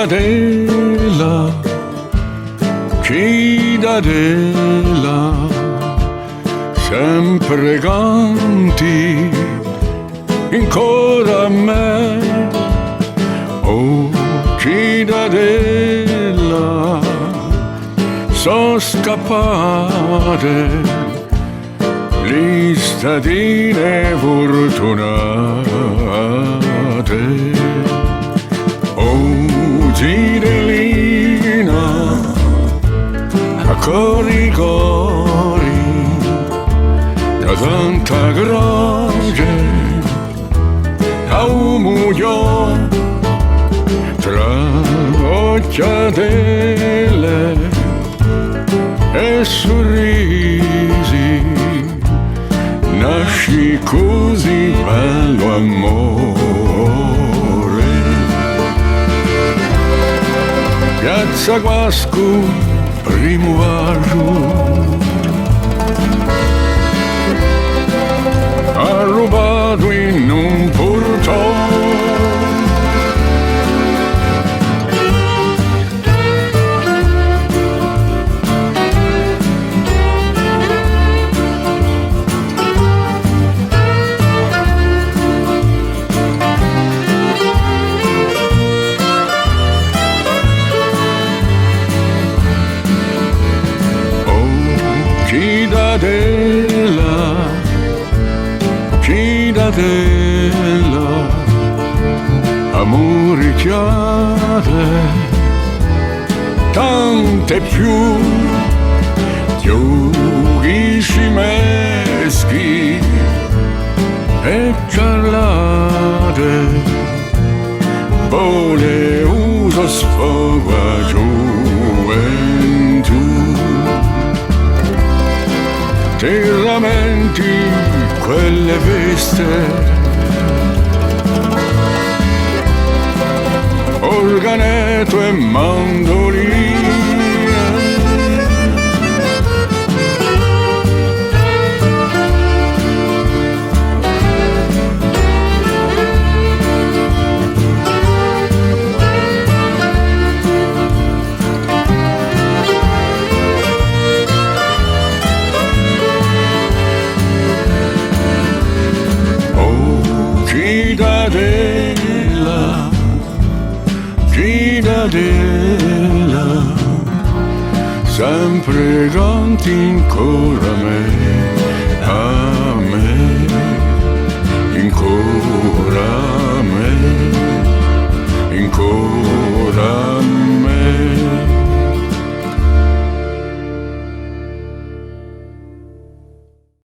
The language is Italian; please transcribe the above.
Citadella, Citadella, sempre canti ancora a me. Oh, Citadella, sono scappate le statine fortunate. Oh, Citadellina, a cori cori, da tanta croce, a un muglione, tra occhiatelle e sorrisi, nasci così bello amore. Piazza Guasco, primo vaggio, ha rubato in un portone. Citadella, Citadella, amore chiave, tante più, giochi scimeschi e ciarlate, vole uso sfogo a gioventù. Ti rammenti quelle veste, organetto e mandolina, Citadella, Citadella, sempre canti ancora a me.